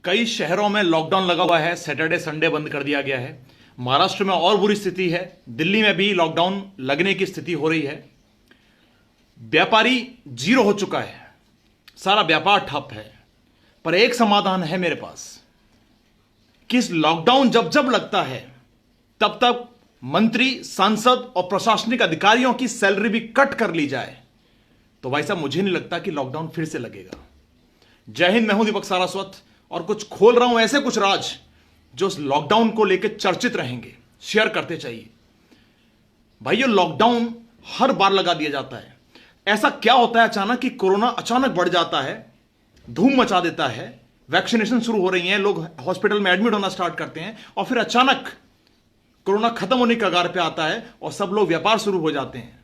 कई शहरों में लॉकडाउन लगा हुआ है। सैटरडे संडे बंद कर दिया गया है। महाराष्ट्र में और बुरी स्थिति है। दिल्ली में भी लॉकडाउन लगने की स्थिति हो रही है। व्यापारी जीरो हो चुका है, सारा व्यापार ठप है। पर एक समाधान है मेरे पास कि इस लॉकडाउन जब जब लगता है तब तक मंत्री, सांसद और प्रशासनिक अधिकारियों की सैलरी भी कट कर ली जाए। तो भाई साहब, मुझे नहीं लगता कि लॉकडाउन फिर से लगेगा। जय हिंद। मैं हूं दीपक सारस्वत और कुछ खोल रहा हूं ऐसे कुछ राज जो इस लॉकडाउन को लेकर चर्चित रहेंगे, शेयर करते चाहिए। भाई, ये लॉकडाउन हर बार लगा दिया जाता है। ऐसा क्या होता है अचानक कि कोरोना अचानक बढ़ जाता है, धूम मचा देता है, वैक्सीनेशन शुरू हो रही है, लोग हॉस्पिटल में एडमिट होना स्टार्ट करते हैं और फिर अचानक कोरोना खत्म होने की कगार पे आता है और सब लोग व्यापार शुरू हो जाते हैं।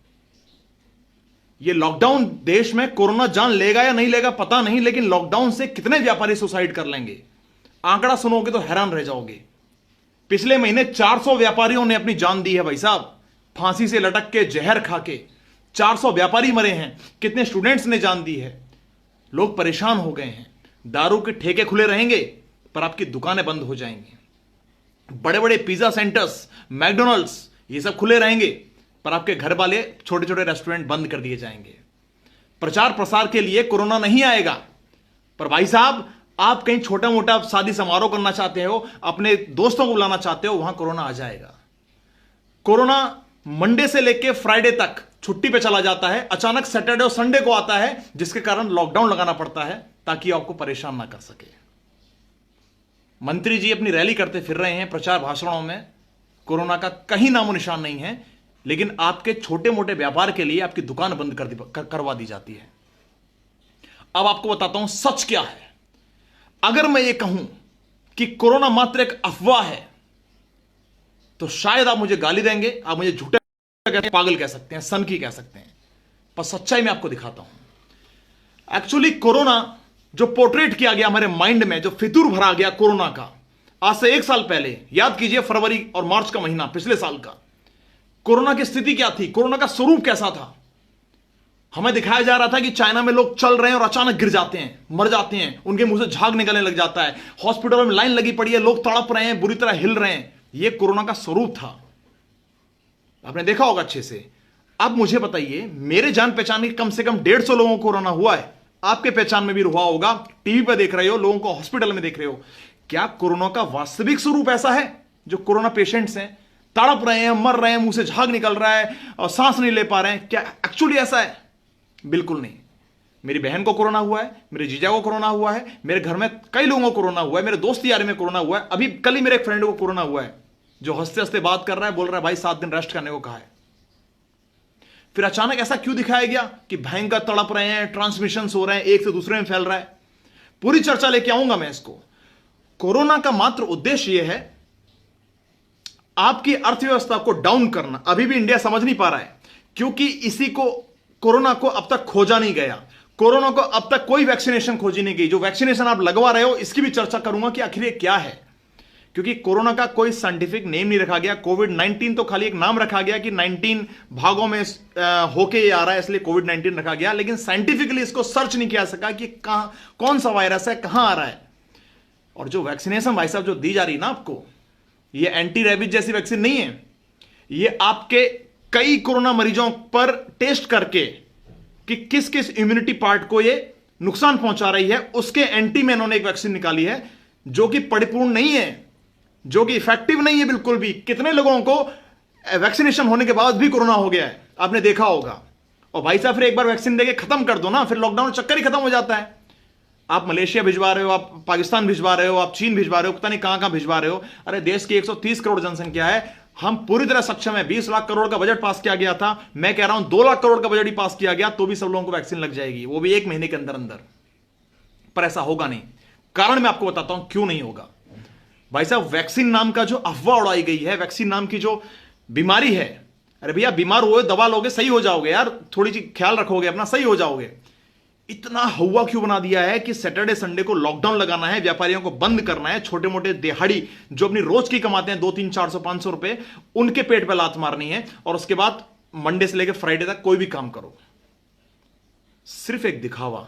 ये लॉकडाउन देश में कोरोना जान लेगा या नहीं लेगा पता नहीं, लेकिन लॉकडाउन से कितने व्यापारी सुसाइड कर लेंगे, आंकड़ा सुनोगे तो हैरान रह जाओगे। पिछले महीने 400 व्यापारियों ने अपनी जान दी है भाई साहब, फांसी से लटक के, जहर खा के 400 व्यापारी मरे हैं। कितने स्टूडेंट्स ने जान दी है। लोग परेशान हो गए हैं। दारू के ठेके खुले रहेंगे पर आपकी दुकानें बंद हो जाएंगी। बड़े बड़े पिज्जा सेंटर्स, मैकडोनल्ड्स, ये सब खुले रहेंगे पर आपके घर वाले छोटे छोटे रेस्टोरेंट बंद कर दिए जाएंगे। प्रचार प्रसार के लिए कोरोना नहीं आएगा, पर भाई साहब, आप कहीं छोटा मोटा शादी समारोह करना चाहते हो, अपने दोस्तों को बुलाना चाहते हो, वहां कोरोना आ जाएगा। कोरोना मंडे से लेके फ्राइडे तक छुट्टी पे चला जाता है, अचानक सैटरडे और संडे को आता है, जिसके कारण लॉकडाउन लगाना पड़ता है ताकि आपको परेशान ना कर सके। मंत्री जी अपनी रैली करते फिर रहे हैं, प्रचार भाषणों में कोरोना का कहीं नामो निशान नहीं है, लेकिन आपके छोटे मोटे व्यापार के लिए आपकी दुकान बंद करवा दी जाती है। अब आपको बताता हूं सच क्या है। अगर मैं ये कहूं कि कोरोना मात्र एक अफवाह है तो शायद आप मुझे गाली देंगे, आप मुझे झूठे, पागल कह सकते हैं, सनकी कह सकते हैं, पर सच्चाई मैं आपको दिखाता हूं। एक्चुअली कोरोना जो पोर्ट्रेट किया गया हमारे माइंड में, जो फितूर भरा गया कोरोना का, आज से 1 साल पहले, याद कीजिए फरवरी और मार्च का महीना पिछले साल का, कोरोना की स्थिति क्या थी, कोरोना का स्वरूप कैसा था। हमें दिखाया जा रहा था कि चाइना में लोग चल रहे हैं और अचानक गिर जाते हैं, मर जाते हैं, उनके मुंह से झाग निकलने लग जाता है, हॉस्पिटलों में लाइन लगी पड़ी है, लोग तड़प रहे हैं, बुरी तरह हिल रहे हैं। यह कोरोना का स्वरूप था, आपने देखा होगा अच्छे से। अब मुझे बताइए, मेरे जान पहचान के कम से कम 150 लोगों को कोरोना हुआ है, आपके पहचान में भी हुआ होगा, टीवी पर देख रहे हो, लोगों को हॉस्पिटल में देख रहे हो। क्या कोरोना का वास्तविक स्वरूप ऐसा है? जो कोरोना पेशेंट्स हैं, तड़प रहे हैं, मर रहे हैं, मुंह से झाग निकल रहा है और सांस नहीं ले पा रहे हैं, क्या एक्चुअली ऐसा है? बिल्कुल नहीं। मेरी बहन को कोरोना हुआ है, मेरे जीजा को कोरोना हुआ है, मेरे घर में कई लोगों को कोरोना हुआ है, मेरे दोस्त यार में कोरोना हुआ है। अभी कल ही मेरे एक फ्रेंड को कोरोना हुआ है, जो हंसते हंसते बात कर रहा है, बोल रहा है भाई 7 दिन रेस्ट करने को कहा है। फिर अचानक ऐसा क्यों दिखाया गया कि भयंकर तड़प रहे हैं, ट्रांसमिशन हो रहे हैं, एक से दूसरे में फैल रहा है? पूरी चर्चा लेके आऊंगा मैं इसको। कोरोना का मात्र उद्देश्य यह है आपकी अर्थव्यवस्था को डाउन करना। अभी भी इंडिया समझ नहीं पा रहा है, क्योंकि इसी को, कोरोना को अब तक खोजा नहीं गया। कोरोना को अब तक कोई वैक्सीनेशन खोजी नहीं गई। जो वैक्सीनेशन आप लगवा रहे हो, इसकी भी चर्चा करूंगा कि आखिर ये क्या है, क्योंकि कोरोना का कोई साइंटिफिक नेम नहीं रखा गया। कोविड-19 तो खाली एक नाम रखा गया कि 19 भागों में होके ये आ रहा है, इसलिए कोविड-19 रखा गया, लेकिन साइंटिफिकली इसको सर्च नहीं किया सका कि कौन सा वायरस है, कहां आ रहा है। और जो वैक्सीनेशन भाई साहब जो दी जा रही है ना आपको, ये एंटी रेबीज जैसी वैक्सीन नहीं है। ये आपके कई कोरोना मरीजों पर टेस्ट करके कि किस किस इम्यूनिटी पार्ट को ये नुकसान पहुंचा रही है, उसके एंटी में इन्होंने एक वैक्सीन निकाली है जो कि परिपूर्ण नहीं है, जो कि इफेक्टिव नहीं है बिल्कुल भी। कितने लोगों को वैक्सीनेशन होने के बाद भी कोरोना हो गया है, आपने देखा होगा। और भाई साहब, फिर एक बार वैक्सीन देके खत्म कर दो ना, फिर लॉकडाउन चक्कर ही खत्म हो जाता है। आप मलेशिया भिजवा रहे हो, आप पाकिस्तान भिजवा रहे हो, आप चीन भिजवा रहे हो, पता नहीं कहां कहां भिजवा रहे हो। अरे देश की 130 करोड़ जनसंख्या है, हम पूरी तरह सक्षम है। 20 लाख करोड़ का बजट पास किया गया था, मैं कह रहा हूं 2 लाख करोड़ का बजट ही पास किया गया तो भी सब लोगों को वैक्सीन लग जाएगी, वो भी 1 महीने के अंदर अंदर। पर ऐसा होगा नहीं। कारण मैं आपको बताता हूं क्यों नहीं होगा। भाई साहब, वैक्सीन नाम का जो अफवाह उड़ाई गई है, वैक्सीन नाम की जो बीमारी है, अरे भैया बीमार हुए, दवा लोगे, सही हो जाओगे यार, थोड़ी सी ख्याल रखोगे अपना, सही हो जाओगे। इतना हवा क्यों बना दिया है कि सैटरडे संडे को लॉकडाउन लगाना है, व्यापारियों को बंद करना है, छोटे मोटे दिहाड़ी जो अपनी रोज की कमाते हैं 2, 3, 400, 500 रुपए, उनके पेट पे लात मारनी है, और उसके बाद मंडे से लेकर फ्राइडे तक कोई भी काम करो। सिर्फ एक दिखावा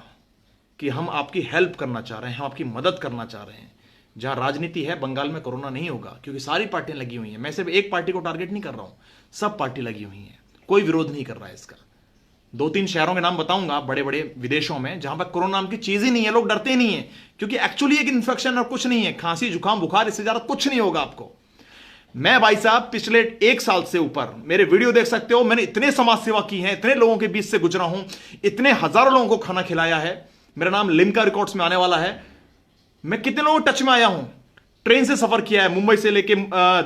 कि हम आपकी हेल्प करना चाह रहे हैं, हम आपकी मदद करना चाह रहे हैं। जहां राजनीति है बंगाल में कोरोना नहीं होगा, क्योंकि सारी पार्टियां लगी हुई हैं। मैं सिर्फ एक पार्टी को टारगेट नहीं कर रहा हूं, सब पार्टी लगी हुई हैं, कोई विरोध नहीं कर रहा है इसका। 2-3 शहरों के नाम बताऊंगा बड़े बड़े विदेशों में जहां पर कोरोना नाम की चीज ही नहीं है, लोग डरते नहीं है, क्योंकि एक्चुअली एक इन्फेक्शन और कुछ नहीं है, खांसी जुकाम बुखार, इससे ज्यादा कुछ नहीं होगा आपको। मैं भाई साहब पिछले 1 साल से ऊपर मेरे वीडियो देख सकते हो, मैंने इतने समाज सेवा की है, इतने लोगों के बीच से गुजरा हूं, इतने हजारों लोगों को खाना खिलाया है, मेरा नाम लिम्का रिकॉर्ड्स में आने वाला है। मैं कितने लोगों टच में आया हूं, ट्रेन से सफर किया है मुंबई से लेके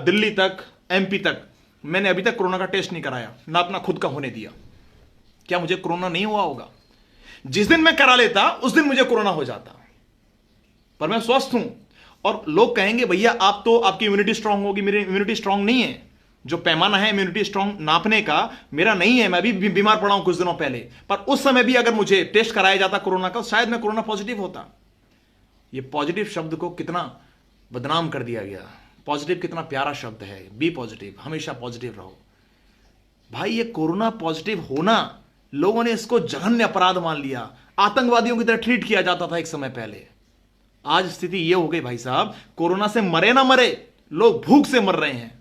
दिल्ली तक, एमपी तक। मैंने अभी तक कोरोना का टेस्ट नहीं कराया, ना अपना खुद का होने दिया। क्या मुझे कोरोना नहीं हुआ होगा? जिस दिन मैं करा लेता उस दिन मुझे कोरोना हो जाता, पर मैं स्वस्थ हूं। और लोग कहेंगे भैया आप तो, आपकी इम्यूनिटी स्ट्रांग होगी, मेरी इम्यूनिटी स्ट्रांग नहीं है। जो पैमाना है इम्यूनिटी स्ट्रांग नापने का मेरा नहीं है। मैं भी बीमार पड़ा हूं कुछ दिनों पहले, पर उस समय भी अगर मुझे टेस्ट कराया जाता कोरोना का, शायद मैं कोरोना पॉजिटिव होता। ये पॉजिटिव शब्द को कितना बदनाम कर दिया गया। पॉजिटिव कितना प्यारा शब्द है, बी पॉजिटिव, हमेशा पॉजिटिव रहो। भाई ये कोरोना पॉजिटिव होना, लोगों ने इसको जघन्य अपराध मान लिया, आतंकवादियों की तरह ट्रीट किया जाता था एक समय पहले। आज स्थिति यह हो गई भाई साहब, कोरोना से मरे ना मरे, लोग भूख से मर रहे हैं,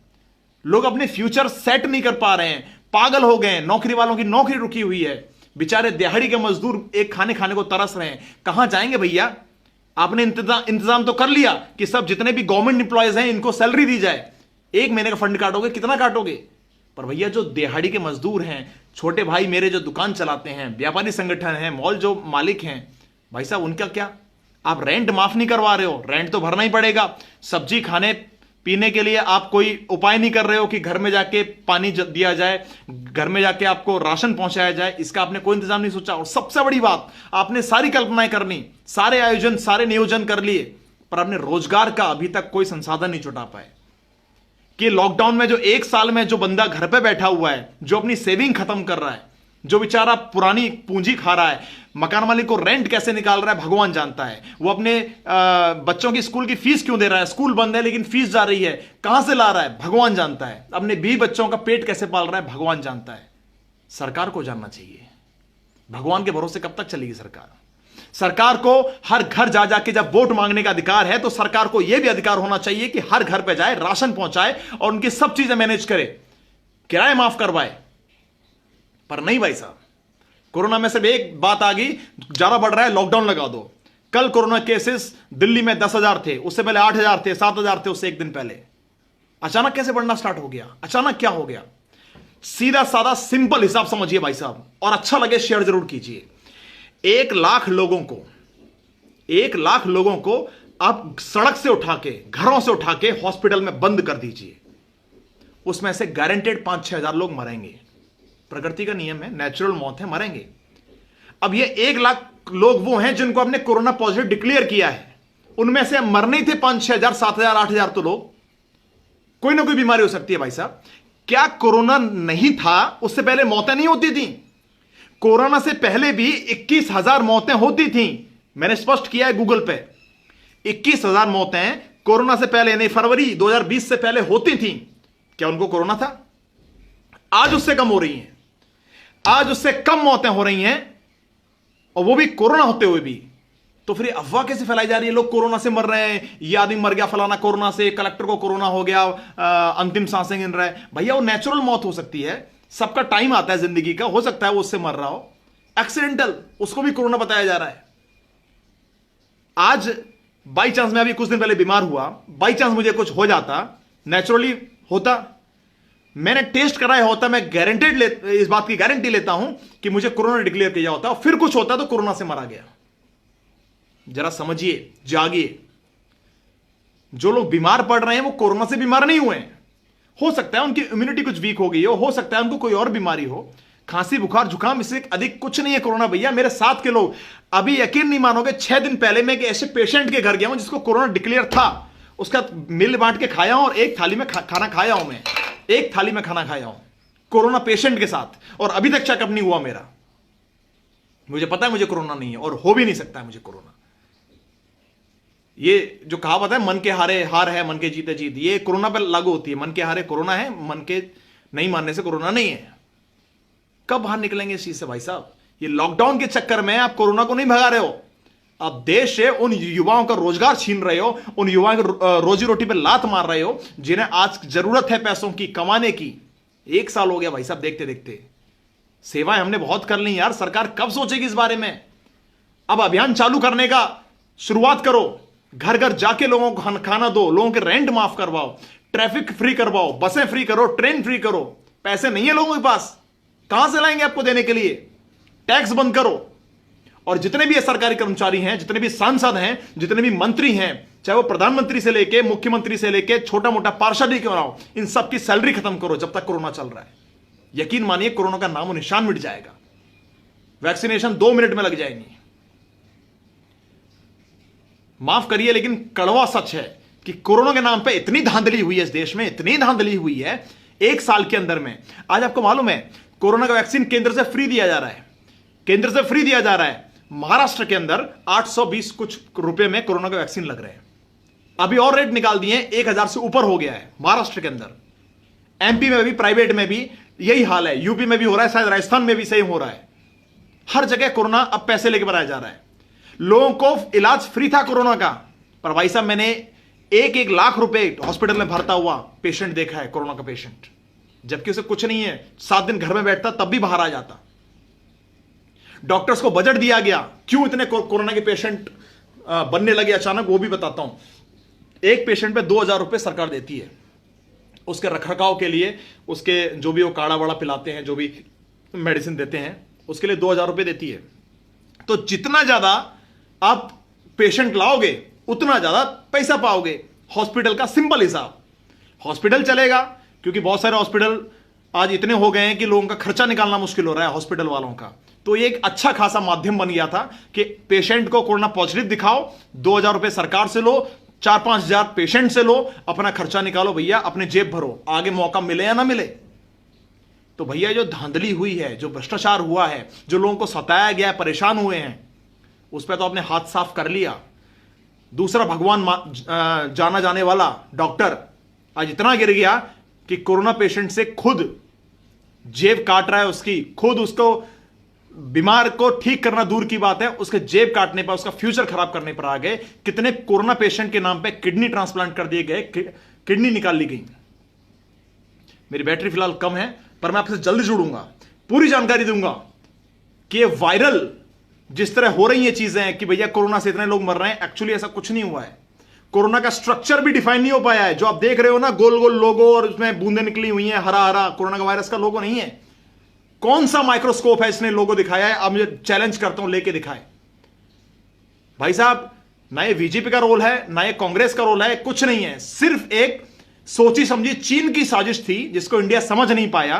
लोग अपने फ्यूचर सेट नहीं कर पा रहे हैं, पागल हो गए। नौकरी वालों की नौकरी रुकी हुई है, बेचारे दिहाड़ी के मजदूर एक खाने खाने को तरस रहे हैं। कहां जाएंगे भैया? आपने इंतजाम तो कर लिया कि सब जितने भी गवर्नमेंट इंप्लॉयज हैं इनको सैलरी दी जाए, 1 महीने का फंड काटोगे, कितना काटोगे? पर भैया जो दिहाड़ी के मजदूर हैं, छोटे भाई मेरे जो दुकान चलाते हैं, व्यापारी संगठन हैं, मॉल जो मालिक हैं, भाई साहब उनका क्या? आप रेंट माफ नहीं करवा रहे हो, रेंट तो भरना ही पड़ेगा। सब्जी खाने पीने के लिए आप कोई उपाय नहीं कर रहे हो कि घर में जाके पानी दिया जाए, घर में जाके आपको राशन पहुंचाया जाए, इसका आपने कोई इंतजाम नहीं सोचा। और सबसे बड़ी बात, आपने सारी कल्पनाएं करनी, सारे आयोजन, सारे नियोजन कर लिए, पर आपने रोजगार का अभी तक कोई संसाधन नहीं जुटा पाए। कि लॉकडाउन में जो 1 साल में जो बंदा घर पे बैठा हुआ है, जो अपनी सेविंग खत्म कर रहा है, जो बेचारा पुरानी पूंजी खा रहा है, मकान मालिक को रेंट कैसे निकाल रहा है भगवान जानता है, वो अपने बच्चों की स्कूल की फीस क्यों दे रहा है, स्कूल बंद है लेकिन फीस जा रही है, कहां से ला रहा है भगवान जानता है, अपने 20 बच्चों का पेट कैसे पाल रहा है भगवान जानता है। सरकार को जानना चाहिए। भगवान के भरोसे कब तक चलेगी सरकार? सरकार को हर घर जा जाके जब वोट मांगने का अधिकार है, तो सरकार को यह भी अधिकार होना चाहिए कि हर घर पे जाए, राशन पहुंचाए और उनकी सब चीजें मैनेज करे, किराए माफ करवाए। पर नहीं भाई साहब, कोरोना में सिर्फ एक बात आ गई, ज्यादा बढ़ रहा है लॉकडाउन लगा दो। कल कोरोना केसेस दिल्ली में 10,000 थे, उससे पहले 8,000 थे, 7,000 थे उससे एक दिन पहले। अचानक कैसे बढ़ना स्टार्ट हो गया? अचानक क्या हो गया? सीधा साधा सिंपल हिसाब समझिए भाई साहब, और अच्छा लगे शेयर जरूर कीजिए। 1 लाख लोगों को, 1 लाख लोगों को आप सड़क से उठा के, घरों से उठा के हॉस्पिटल में बंद कर दीजिए, उसमें से गारंटेड 5-6 हजार लोग मरेंगे। प्रकृति का नियम है, नेचुरल मौत है, मरेंगे। अब ये 1 लाख लोग वो हैं जिनको आपने कोरोना पॉजिटिव डिक्लेयर किया है, उनमें से मरने ही थे 5-6 हजार, 7,000, 8,000 तो लोग। कोई ना कोई बीमारी हो सकती है भाई साहब। क्या कोरोना नहीं था उससे पहले मौतें नहीं होती थी? कोरोना से पहले भी 21,000 मौतें होती थी, मैंने स्पष्ट किया है गूगल पे। 21,000 मौतें कोरोना से पहले, यानी फरवरी 2020 से पहले होती थी। क्या उनको कोरोना था? आज उससे कम हो रही हैं, आज उससे कम मौतें हो रही हैं, और वो भी कोरोना होते हुए भी। तो फिर अफवाह कैसे फैलाई जा रही है, लोग कोरोना से मर रहे हैं, ये आदमी मर गया फलाना कोरोना से, कलेक्टर को कोरोना हो गया, अंतिम सांसें गिन रहा है। भैया वो नेचुरल मौत हो सकती है, सबका टाइम आता है जिंदगी का, हो सकता है वो उससे मर रहा हो, एक्सीडेंटल, उसको भी कोरोना बताया जा रहा है। आज बाई चांस मैं अभी कुछ दिन पहले बीमार हुआ, बाई चांस मुझे कुछ हो जाता, नेचुरली होता, मैंने टेस्ट कराया होता, मैं गारंटेड इस बात की गारंटी लेता हूं कि मुझे कोरोना डिक्लेयर किया होता, फिर कुछ होता तो कोरोना से मारा गया। जरा समझिए, जागिए। जो लोग बीमार पड़ रहे हैं वो कोरोना से बीमार नहीं हुए हैं, हो सकता है उनकी इम्यूनिटी कुछ वीक हो गई हो सकता है उनको कोई और बीमारी हो, खांसी बुखार जुकाम, इससे अधिक कुछ नहीं है कोरोना। भैया मेरे साथ के लोग, अभी यकीन नहीं मानोगे, 6 दिन पहले मैं एक ऐसे पेशेंट के घर गया हूं जिसको कोरोना डिक्लेयर था, उसका मिल बांट के खाया हूं और एक थाली में खाना खाया हूं, मैं एक थाली में खाना खाया हूं कोरोना पेशेंट के साथ, और अभी तक चेकअप नहीं हुआ मेरा। मुझे पता है मुझे कोरोना नहीं है और हो भी नहीं सकता है मुझे कोरोना। ये जो कहावत है, मन के हारे हार है, मन के जीते जीत, ये कोरोना पर लागू होती है। मन के हारे कोरोना है, मन के नहीं मानने से कोरोना नहीं है। कब बाहर निकलेंगे इस चीज से भाई साहब? ये लॉकडाउन के चक्कर में आप कोरोना को नहीं भगा रहे हो, आप देश से उन युवाओं का रोजगार छीन रहे हो, उन युवाओं की रोजी रोटी पे लात मार रहे हो, जिन्हें आज जरूरत है पैसों की, कमाने की। 1 साल हो गया भाई साहब देखते देखते। सेवाएं हमने बहुत कर ली यार, सरकार कब सोचेगी इस बारे में? अब अभियान चालू करने का शुरुआत करो, घर घर जाके लोगों को खाना दो, लोगों के रेंट माफ करवाओ, ट्रैफिक फ्री करवाओ, बसें फ्री करो, ट्रेन फ्री करो। पैसे नहीं है लोगों के पास, कहां से लाएंगे आपको देने के लिए? टैक्स बंद करो। और जितने भी सरकारी कर्मचारी हैं, जितने भी सांसद हैं, जितने भी मंत्री हैं, चाहे वो प्रधानमंत्री से लेके मुख्यमंत्री से लेके छोटा मोटा पार्षद ही क्यों ना हो, इन सबकी सैलरी खत्म करो जब तक कोरोना चल रहा है। यकीन मानिए कोरोना का नामो निशान मिट जाएगा। वैक्सीनेशन 2 मिनट में लग जाएंगी। माफ करिए लेकिन कड़वा सच है कि कोरोना के नाम पे इतनी धांधली हुई है इस देश में, इतनी धांधली हुई है 1 साल के अंदर में। आज आपको मालूम है कोरोना का वैक्सीन केंद्र से फ्री दिया जा रहा है, केंद्र से फ्री दिया जा रहा है। महाराष्ट्र के अंदर 820 कुछ रुपए में कोरोना का वैक्सीन लग रहे हैं। अभी और रेट निकाल दिए, 1000 से ऊपर हो गया है महाराष्ट्र के अंदर। एमपी में भी, प्राइवेट में भी यही हाल है, यूपी में भी हो रहा है, शायद राजस्थान में भी सही हो रहा है। हर जगह कोरोना अब पैसे लेके बनाया जा रहा है। लोगों को इलाज फ्री था कोरोना का, पर भाई साहब मैंने 1-1 लाख रुपए हॉस्पिटल में भरता हुआ पेशेंट देखा है, कोरोना का पेशेंट, जबकि उसे कुछ नहीं है, 7 दिन घर में बैठता तब भी बाहर आ जाता। डॉक्टर्स को बजट दिया गया, क्यों इतने कोरोना के पेशेंट बनने लगे अचानक, वो भी बताता हूं। एक पेशेंट पे 2000 रुपए सरकार देती है उसके रखरखाव के लिए, उसके जो भी वो काढ़ा वाड़ा पिलाते हैं, जो भी मेडिसिन देते हैं, उसके लिए 2000 रुपए देती है। तो जितना ज्यादा आप पेशेंट लाओगे उतना ज्यादा पैसा पाओगे। हॉस्पिटल का सिंपल हिसाब, हॉस्पिटल चलेगा क्योंकि बहुत सारे हॉस्पिटल आज इतने हो गए हैं कि लोगों का खर्चा निकालना मुश्किल हो रहा है हॉस्पिटल वालों का। तो ये एक अच्छा खासा माध्यम बन गया था कि पेशेंट को कोरोना पॉजिटिव दिखाओ, 2000 रुपए सरकार से लो, 4-5 हजार पेशेंट से लो, अपना खर्चा निकालो भैया, अपने जेब भरो, आगे मौका मिले या ना मिले। तो भैया जो धांधली हुई है, जो भ्रष्टाचार हुआ है, जो लोगों को सताया गया, परेशान हुए हैं, उस पर तो आपने हाथ साफ कर लिया। दूसरा भगवान जाना जाने वाला डॉक्टर आज इतना गिर गया कि कोरोना पेशेंट से खुद जेब काट रहा है उसकी, खुद उसको बीमार को ठीक करना दूर की बात है, उसके जेब काटने पर, उसका फ्यूचर खराब करने पर आ गए। कितने कोरोना पेशेंट के नाम पे किडनी ट्रांसप्लांट कर दिए गए, किडनी निकाल ली गई। मेरी बैटरी फिलहाल कम है, पर मैं आपसे जल्दी जुड़ूंगा, पूरी जानकारी दूंगा कि ये वायरल जिस तरह हो रही है चीजें कि भैया कोरोना से इतने लोग मर रहे हैं, एक्चुअली ऐसा कुछ नहीं हुआ है। कोरोना का स्ट्रक्चर भी डिफाइन नहीं हो पाया है। जो आप देख रहे हो ना, गोल गोल लोगो और उसमें बूंदें निकली हुई हैं, हरा हरा, कोरोना का वायरस का लोगो नहीं है। कौन सा माइक्रोस्कोप है इसने लोगो दिखाया है? अब मुझे चैलेंज करता हूं, लेके दिखाए भाई साहब। ना ये बीजेपी का रोल है, ना ये कांग्रेस का रोल है, कुछ नहीं है। सिर्फ एक सोची समझी चीन की साजिश थी जिसको इंडिया समझ नहीं पाया,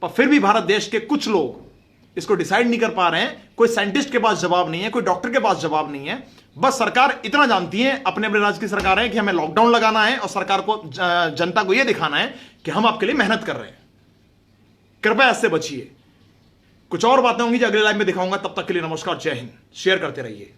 पर फिर भी भारत देश के कुछ लोग इसको डिसाइड नहीं कर पा रहे हैं। कोई साइंटिस्ट के पास जवाब नहीं है, कोई डॉक्टर के पास जवाब नहीं है। बस सरकार इतना जानती है, अपने अपने राज्य की सरकार है, कि हमें लॉकडाउन लगाना है और सरकार को, जनता को यह दिखाना है कि हम आपके लिए मेहनत कर रहे हैं। कृपया इससे बचिए। कुछ और बातें होंगी जो अगले लाइव में दिखाऊंगा। तब तक के लिए नमस्कार, जय हिंद। शेयर करते रहिए।